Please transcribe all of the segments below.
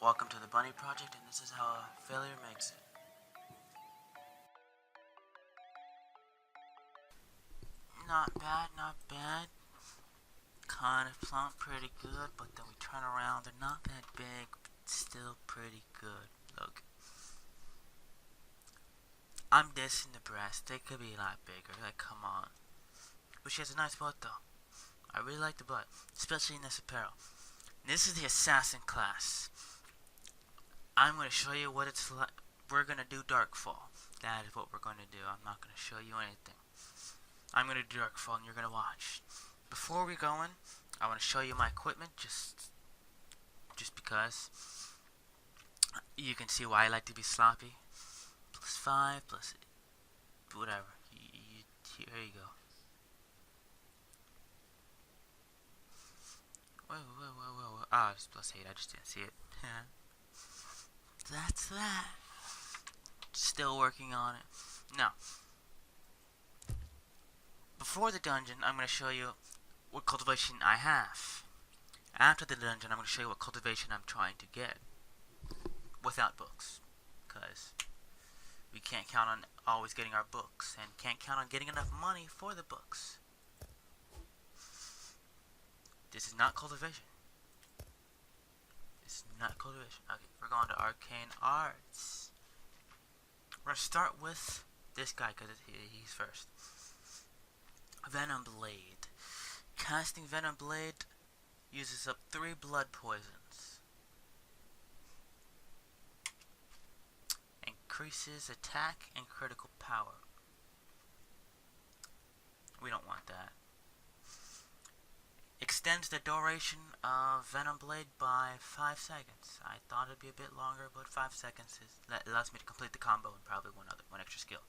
Welcome to the Bunny Project, and this is how a failure makes it. Not bad, not bad. Kind of plump, pretty good, but then we turn around, they're not that big, but still pretty good. Look. I'm dissing the breast, they could be a lot bigger, like come on. But she has a nice butt though. I really like the butt, especially in this apparel. This is the Assassin class. I'm going to show you what it's like. We're going to do Darkfall. That is what we're going to do. I'm not going to show you anything. I'm going to do Darkfall and you're going to watch. Before we go in, I want to show you my equipment just because you can see why I like to be sloppy. +5, plus whatever. Here you go. Whoa. Ah, it's +8. I just didn't see it. That's that. Still working on it. Now, before the dungeon, I'm going to show you what cultivation I have. After the dungeon, I'm going to show you what cultivation I'm trying to get. Without books. Because we can't count on always getting our books. And can't count on getting enough money for the books. This is not cultivation. This is not cultivation. Okay, we're going to Arcane Arts. We're going to start with this guy because he's first. Venom Blade. Casting Venom Blade uses up 3 blood poisons. Increases attack and critical power. We don't want that. Extends the duration of Venom Blade by 5 seconds. I thought it'd be a bit longer, but 5 seconds allows me to complete the combo and probably one extra skill.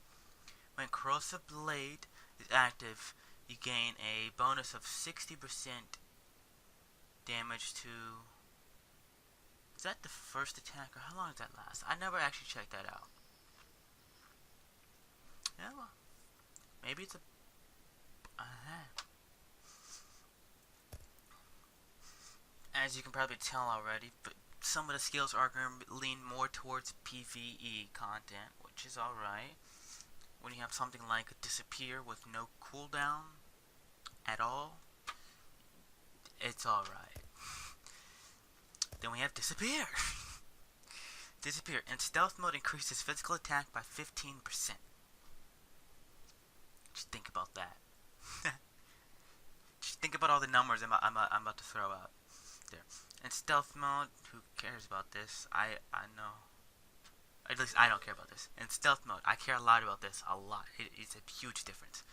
When Corrosive Blade is active, you gain a bonus of 60% damage to... Is that the first attack, or how long does that last? I never actually checked that out. Yeah, well, maybe it's a... As you can probably tell already, but some of the skills are going to lean more towards PvE content, which is alright. When you have something like Disappear with no cooldown at all, it's alright. Then we have Disappear. Disappear. In stealth mode, increases physical attack by 15%. Just think about that. Just think about all the numbers I'm about to throw out. There. In stealth mode, who cares about this? I know. At least I don't care about this. In stealth mode, I care a lot about this. A lot. It's a huge difference.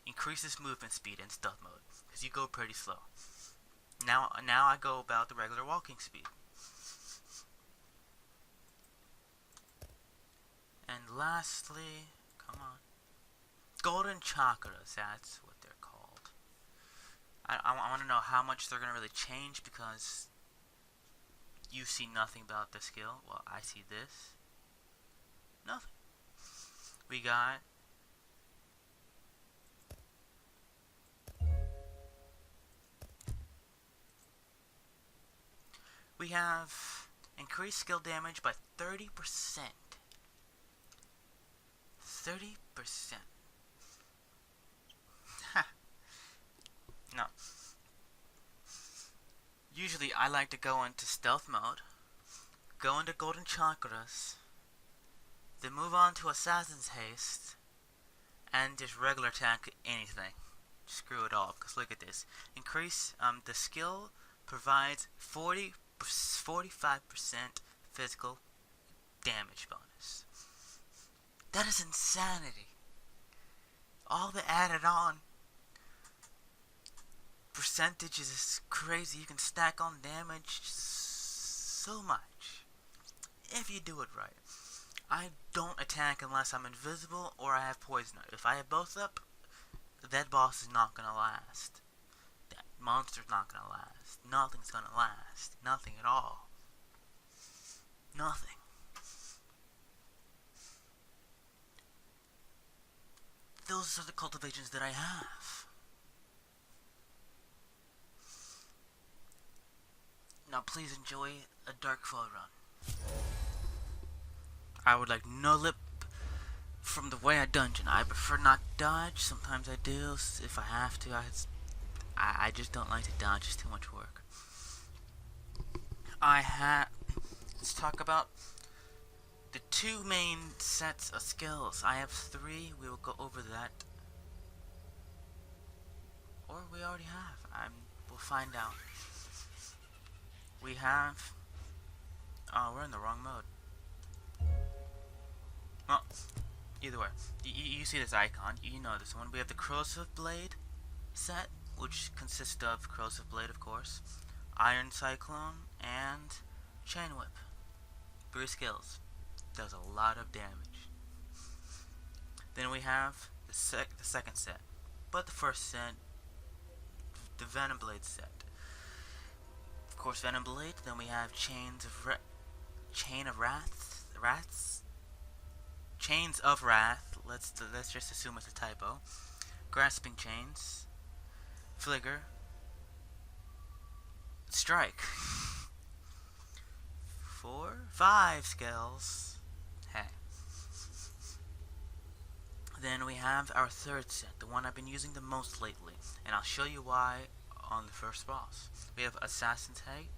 Increases movement speed in stealth mode, because you go pretty slow. Now I go about the regular walking speed. And lastly, come on. Golden chakras, that's what they're called. I want to know how much they're going to really change, because you see nothing about the skill. Well, I see this. Nothing. We got... We have increased skill damage by 30%. 30%. No. Usually I like to go into stealth mode, go into golden chakras, then move on to Assassin's Haste, and just regular attack anything. Screw it all, because look at this. Increase, the skill provides 45% physical damage bonus. That is insanity. All the added on percentage is crazy. You can stack on damage so much if you do it right. I don't attack unless I'm invisible or I have poison. If I have both up, that boss is not gonna last. That monster's not gonna last. Nothing's gonna last. Nothing at all. Nothing. Those are the cultivations that I have. Now please enjoy a dark fall run. I would like no lip from the way I dungeon. I prefer not to dodge. Sometimes I do if I have to. I just don't like to dodge. It's too much work. Let's talk about the two main sets of skills. I have 3. We will go over that. Or we already have. We'll find out. We have... Oh, we're in the wrong mode. Well, either way. You see this icon. You know this one. We have the Corrosive Blade set, which consists of Corrosive Blade, of course, Iron Cyclone, and Chain Whip. 3 skills. Does a lot of damage. Then we have the second set. But the first set, the Venom Blade set. Of course, Venom Blade. Then we have Chain of Wrath. Chains of Wrath. Let's just assume it's a typo. Grasping Chains. Flicker. Strike. 5 skills. Hey. Then we have our third set, the one I've been using the most lately, and I'll show you why on the first boss. We have Assassin's Hey.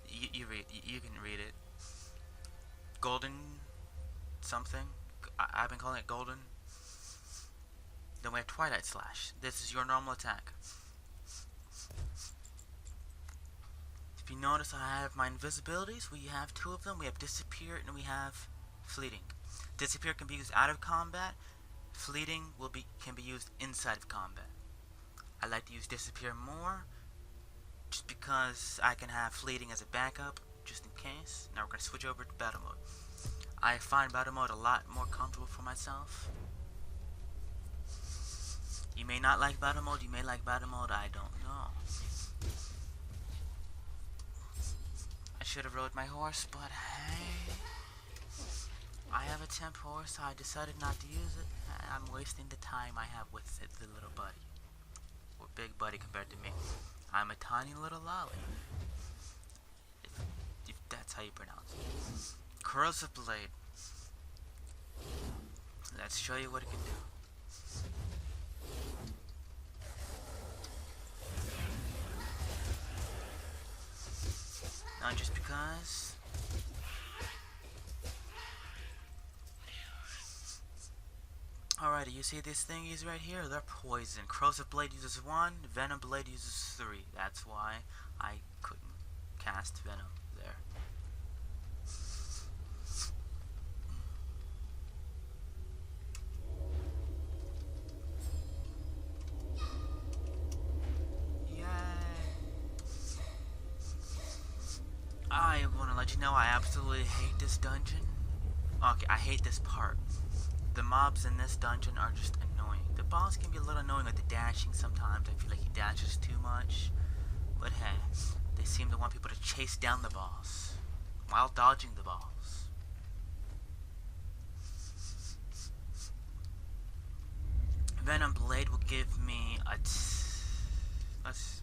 You can read it. Golden something. I've been calling it Golden. Then we have Twilight Slash. This is your normal attack. If you notice, I have my invisibilities. We have 2 of them. We have Disappear and we have Fleeting. Disappear can be used out of combat. Fleeting can be used inside of combat. I like to use Disappear more, just because I can have Fleeting as a backup, just in case. Now we're going to switch over to Battle Mode. I find Battle Mode a lot more comfortable for myself. You may not like Battle Mode, you may like Battle Mode, I don't know. I should have rode my horse, but hey, I have a temp horse, so I decided not to use it. I'm wasting the time I have with it, the little buddy. Or big buddy compared to me. I'm a tiny little lolly. If that's how you pronounce it. Corrosive Blade. Let's show you what it can do. Now just because... Alrighty, you see these thingies right here? They're poison. Corrosive Blade uses 1, Venom Blade uses 3. That's why I couldn't cast Venom there. I want to let you know I absolutely hate this dungeon. Okay, I hate this part. The mobs in this dungeon are just annoying. The boss can be a little annoying with the dashing sometimes. I feel like he dashes too much. But hey, they seem to want people to chase down the boss while dodging the boss. Venom Blade will give me a... Let's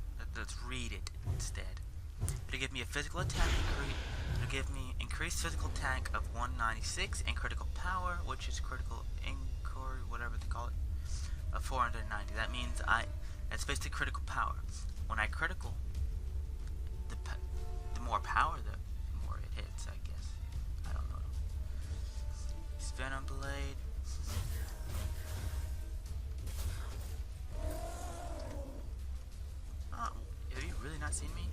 read it instead. It'll give me a physical attack. It'll give me increased physical attack of 196 and critical power, which is critical incore, whatever they call it, of 490. That means that's basically critical power. When I critical, the more power, the more it hits, I guess. I don't know. It's Venom Blade. Oh, have you really not seen me?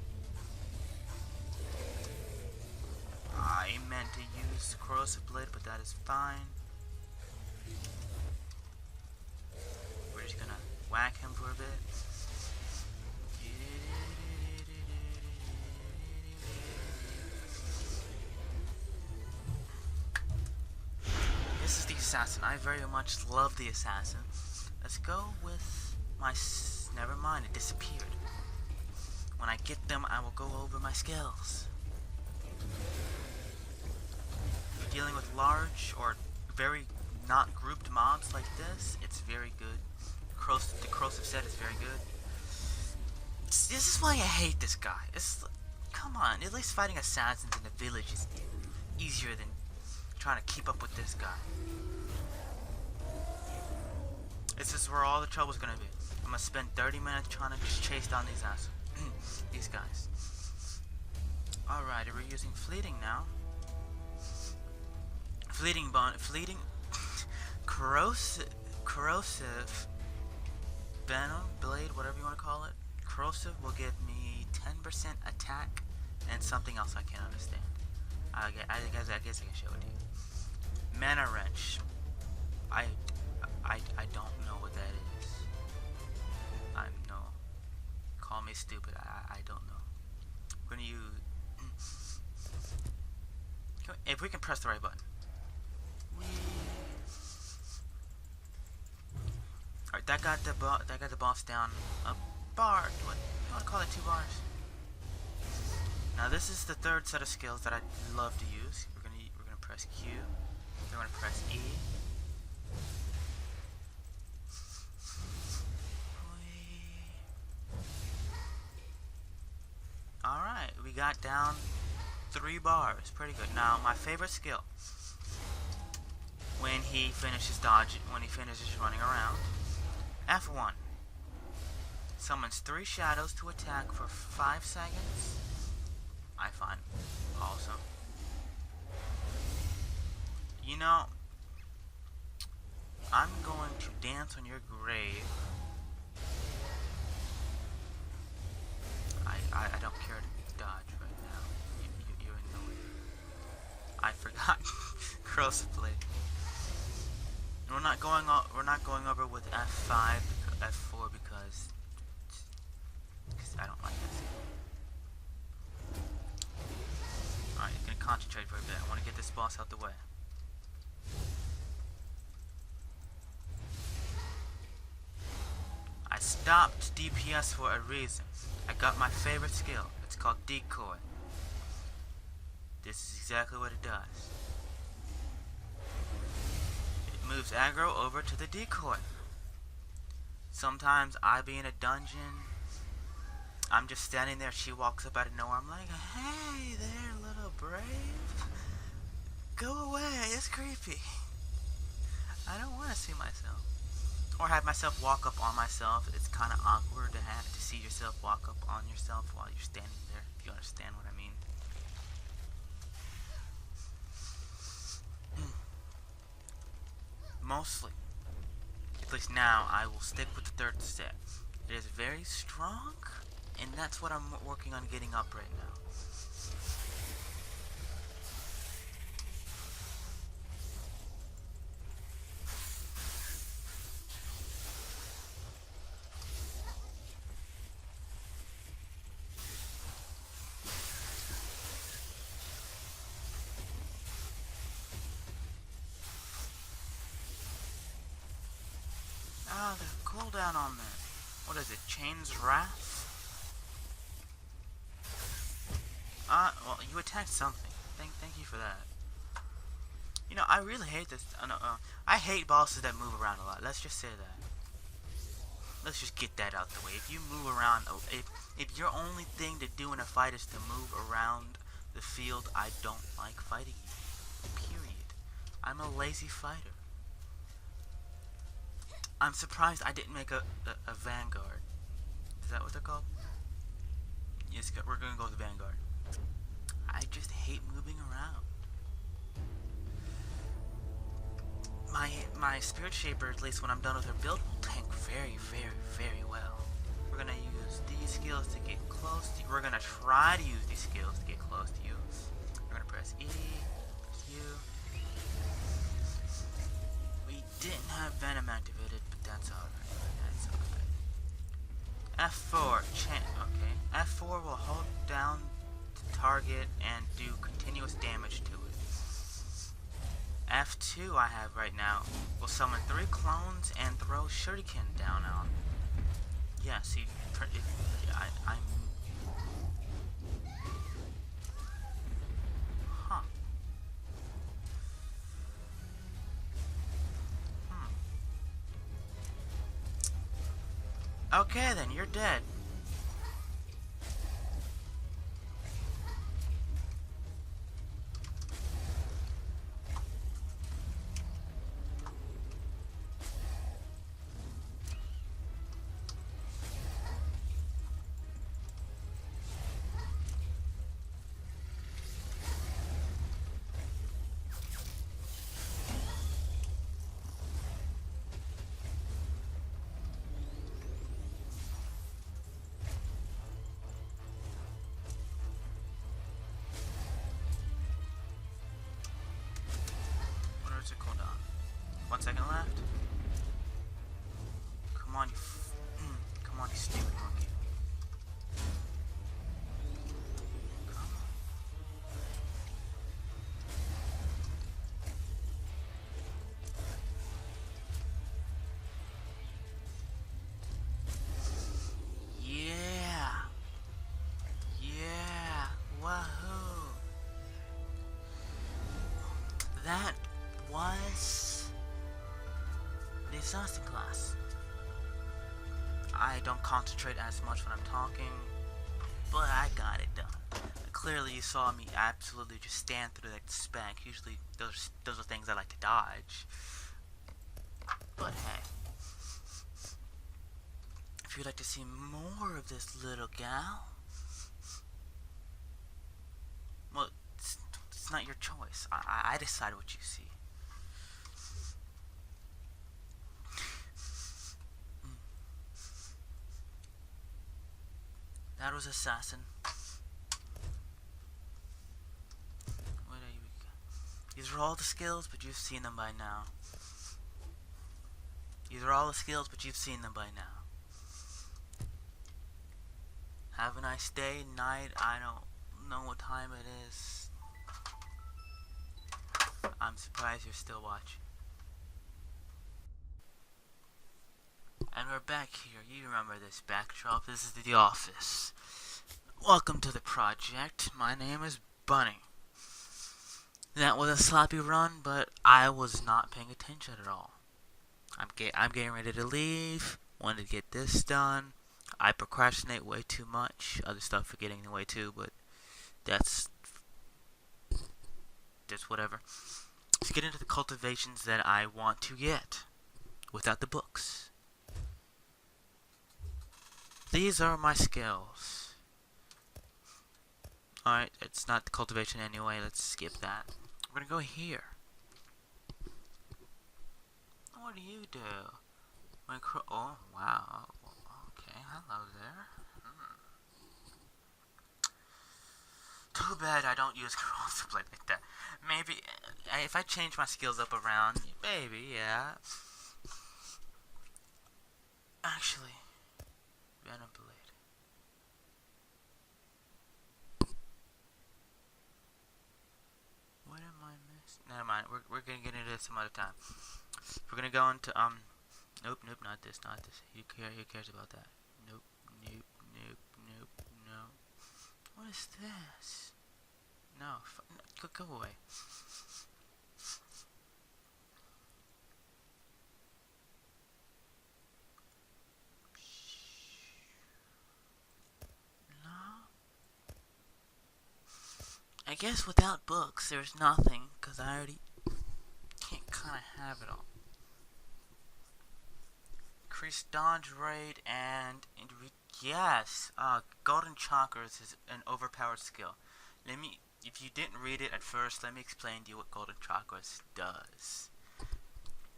I meant to use Corrosive Blade, but that is fine. We're just gonna whack him for a bit. This is the Assassin. I very much love the Assassin. Let's go with my... Never mind, it disappeared. When I get them, I will go over my skills. Dealing with large or very not grouped mobs like this, it's very good. The corrosive set is very good. This is why I hate this guy. Come on, at least fighting assassins in the village is easier than trying to keep up with this guy. This is where all the trouble's gonna be. I'm gonna spend 30 minutes trying to just chase down these these guys. Alright, we're using fleeting now. Fleeting corrosive venom blade, whatever you want to call it. Corrosive will give me 10% attack and something else I can't understand. I guess I can show it to you. Mana wrench. I don't know what that is. Call me stupid. I don't know. We're gonna use. If we can press the right button. Alright, that got the boss down a bar. What you want to call it? 2 bars. Now this is the third set of skills that I love to use. We're gonna press Q. We're gonna press E. Alright, we got down 3 bars. Pretty good. Now my favorite skill. When he finishes running around. F1. Summons 3 shadows to attack for 5 seconds. I find awesome. You know, I'm going to dance on your grave. I don't care to dodge right now. You're in the way. I forgot. Corrosive blade. We're not going over with F5, F4 because I don't like that skill. Alright, I'm gonna concentrate for a bit. I want to get this boss out the way. I stopped DPS for a reason. I got my favorite skill. It's called Decoy. This is exactly what it does. It moves aggro over to the decoy. Sometimes I be in a dungeon. I'm just standing there. She walks up out of nowhere. I'm like, hey there, little brave. Go away. It's creepy. I don't want to see myself. Or have myself walk up on myself. It's kind of awkward to see yourself walk up on yourself while you're standing there, if you understand what I mean. Mostly, at least now, I will stick with the third step. It is very strong, and that's what I'm working on getting up right now. The cooldown on that. What is it? Chain's Wrath? Well, you attacked something. Thank you for that. You know, I really hate this. I hate bosses that move around a lot. Let's just say that. Let's just get that out the way. If you move around, if your only thing to do in a fight is to move around the field, I don't like fighting you. Period. I'm a lazy fighter. I'm surprised I didn't make a Vanguard. Is that what they're called? Yes, we're gonna go with Vanguard. I just hate moving around. My Spirit Shaper, at least when I'm done with her build, will tank very, very, very well. We're gonna use these skills to get close to you. We're gonna try to use these skills to get close to you. We're gonna press E, press U. We didn't have Venom activated, but that's alright. That's alright. F4, okay. F4 will hold down the target and do continuous damage to it. F2 I have right now will summon 3 clones and throw shuriken down on. Yeah, see, I'm. Huh. Okay then, you're dead. that was the Assassin class. I don't concentrate as much when I'm talking, but I got it done. Clearly you saw me absolutely just stand through that spank. Usually those are things I like to dodge. But hey, if you'd like to see more of this little gal, well, it's not your choice. I decide what you see. That was Assassin. What are you? These are all the skills, but you've seen them by now. These are all the skills, but you've seen them by now. Have a nice day, night. I don't know what time it is. I'm surprised you're still watching. And we're back here. You remember this backdrop. This is the office. Welcome to the project. My name is Bunny. That was a sloppy run, but I was not paying attention at all. I'm getting ready to leave. Wanted to get this done. I procrastinate way too much. Other stuff are getting in the way too, but that's whatever. Let's get into the cultivations that I want to get without the books. These are my skills. Alright, it's not the cultivation anyway. Let's skip that. We're gonna go here. What do you do? Oh, wow. Okay, hello there. Too bad I don't use scrolls to play like that. Maybe, if I change my skills up around, maybe, yeah. Actually, Venom Blade. What am I missing? Never mind, we're gonna get into this some other time. We're gonna go into, nope, not this. Who cares about that? Nope, no. What is this? No, go away. No. I guess without books, there's nothing, because I already can't kind of have it all. Increase dodge rate and yes, golden chakras is an overpowered skill. If you didn't read it at first, let me explain to you what golden chakras does.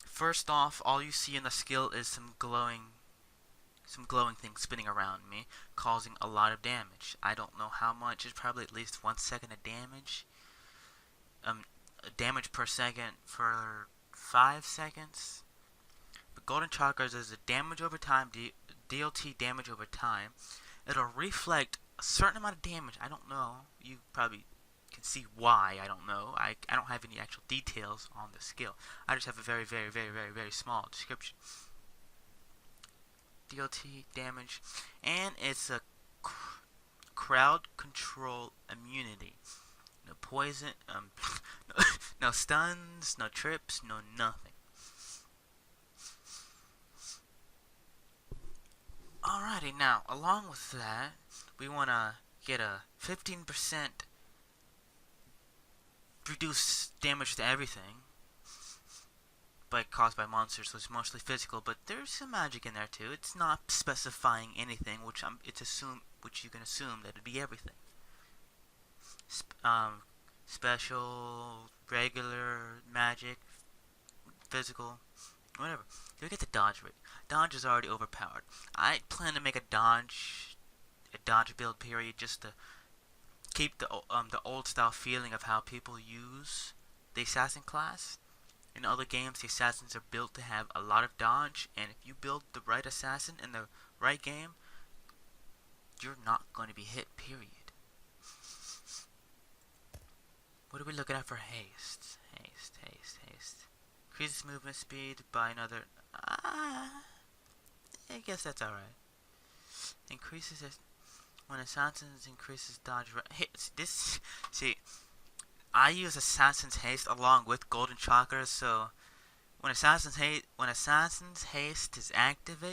First off, all you see in the skill is some glowing thing spinning around me, causing a lot of damage. I don't know how much. It's probably at least 1 second of damage. Damage per second for 5 seconds. But golden chakras is a damage over time, DLT damage over time. It'll reflect a certain amount of damage. I don't know. You probably can see why. I don't know. I don't have any actual details on the skill. I just have a very small description. DLT damage, and it's a crowd control immunity. No poison, no stuns, no trips, no nothing. Alrighty, now, along with that, we want to get a 15% reduced damage to everything, but caused by monsters, so it's mostly physical, but there's some magic in there too. It's not specifying anything, which you can assume that it'd be everything. Special, regular, magic, physical, whatever. So we get the dodge rate. Dodge is already overpowered. I plan to make a dodge build period just to keep the old style feeling of how people use the assassin class. In other games, the assassins are built to have a lot of dodge, and if you build the right assassin in the right game, you're not going to be hit, period. What are we looking at for haste? Haste. Increases movement speed by another... I guess that's alright. Increases... When assassins increases dodge... Hey, see... I use Assassin's Haste along with Golden Chakra, so when Assassin's Haste is active,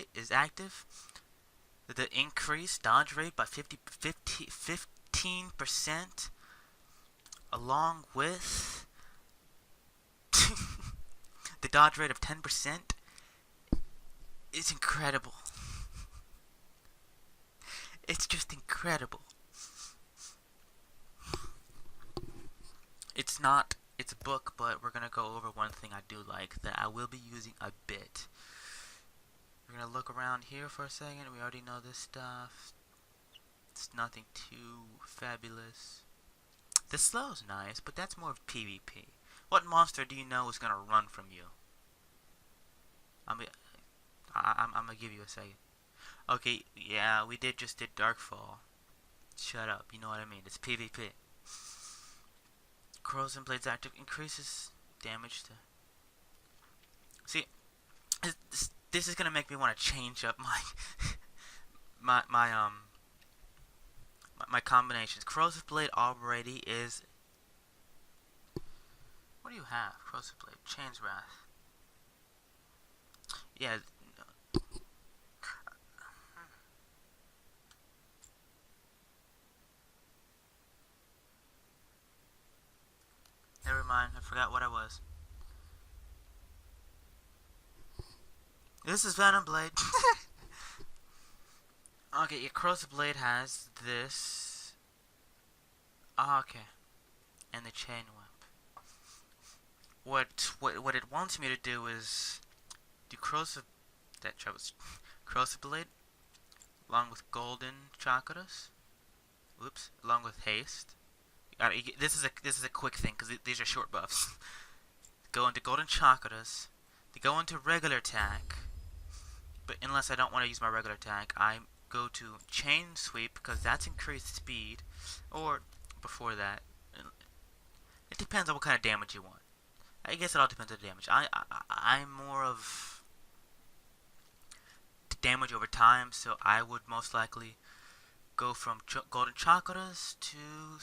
the increased dodge rate by 15%, along with the dodge rate of 10%, is incredible. It's just incredible. It's a book, but we're gonna go over one thing I do like that I will be using a bit. We're gonna look around here for a second. We already know this stuff. It's nothing too fabulous. The slow's nice, but that's more of PvP. What monster do you know is gonna run from you? I'm gonna give you a second. Okay, yeah, we just did Darkfall. Shut up, you know what I mean. It's PvP. Crows and Blades active increases damage to... See, this is gonna make me want to change up my combinations. Corrosive Blade already is... What do you have? Corrosive Blade, Chain's Wrath. Yeah. Never mind, I forgot what I was. This is Venom Blade. Okay, your Corrosive Blade has this. Okay. And the Chain Whip. What it wants me to do is do Corrosive Blade along with Golden Chakras. Oops, along with Haste. This is a quick thing because these are short buffs. Go into Golden Chakras. They go into regular attack. But unless I don't want to use my regular attack, I go to Chain Sweep because that's increased speed. Or before that, it depends on what kind of damage you want. I guess it all depends on the damage. I'm more of damage over time, so I would most likely go from Golden Chakras to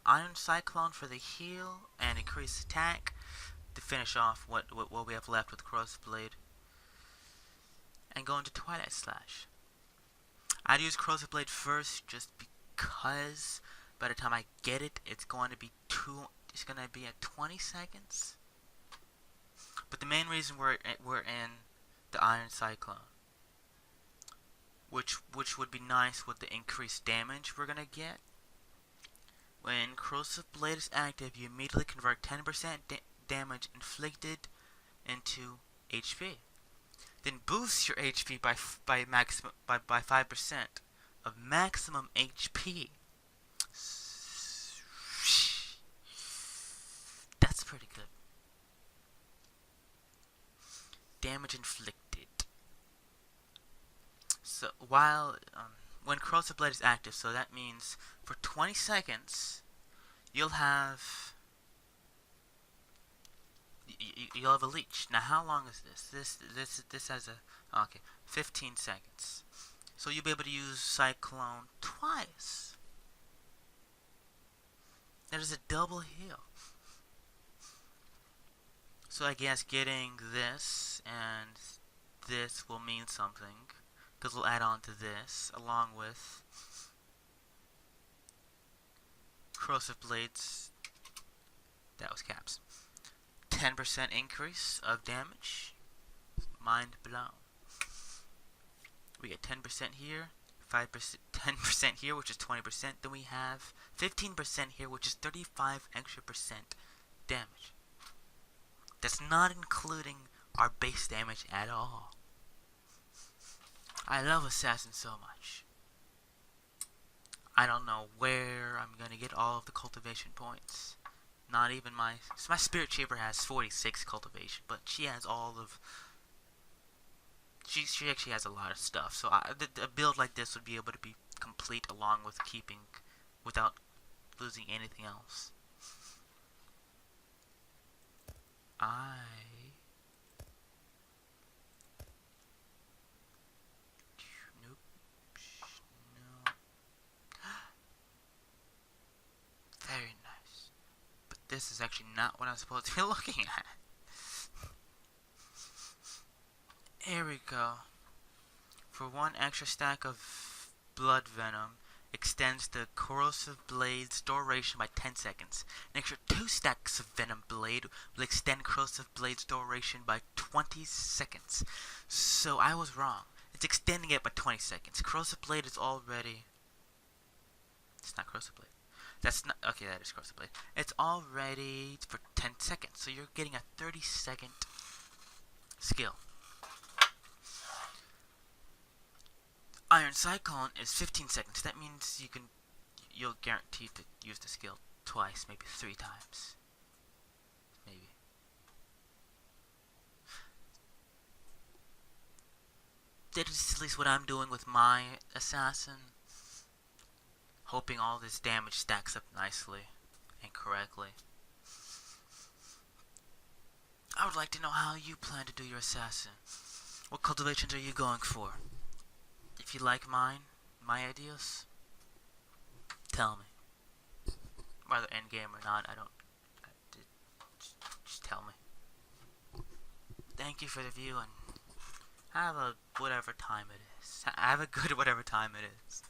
Iron Cyclone for the heal and increase attack to finish off what we have left with Corrosive Blade. And go into Twilight Slash. I'd use Corrosive Blade first just because by the time I get it, it's going to be at 20 seconds. But the main reason we're in the Iron Cyclone, which would be nice with the increased damage we're gonna get. When Corrosive Blade is active, you immediately convert 10% damage inflicted into HP. Then boost your HP by 5% of maximum HP. That's pretty good. Damage inflicted. So when Corrosive Blade is active, so that means for 20 seconds you'll have a leech. Now how long is this? This has a 15 seconds. So you'll be able to use Cyclone twice. That is a double heal. So I guess getting this and this will mean something, because we'll add on to this along with Corrosive Blades. That was caps. 10% increase of damage. Mind blown. We get 10% here, 5%, 10% here, which is 20%. Then we have 15% here, which is 35 extra percent damage. That's not including our base damage at all. I love Assassin so much. I don't know where I'm gonna get all of the cultivation points. Not even my Spirit Shaper has 46 cultivation, but she has all of... She actually has a lot of stuff, so a build like this would be able to be complete along with without losing anything else. Nope. No. Very nice. But This is actually not what I'm supposed to be looking at. Here we go. For 1 extra stack of blood venom, extends the corrosive blade's duration by 10 seconds. An extra 2 stacks of venom blade will extend corrosive blade's duration by 20 seconds. So I was wrong. It's extending it by 20 seconds. Corrosive blade is already... It's not corrosive blade. That's not... Okay, that is corrosive blade. It's already for 10 seconds. So you're getting a 30-second skill. Iron Cyclone is 15 seconds. That means you'll guarantee to use the skill twice, maybe 3 times. Maybe. That is at least what I'm doing with my Assassin. Hoping all this damage stacks up nicely and correctly. I would like to know how you plan to do your Assassin. What cultivations are you going for? If you like my ideas, tell me. Whether endgame or not, just tell me. Thank you for the view, and have a whatever time it is. Have a good whatever time it is.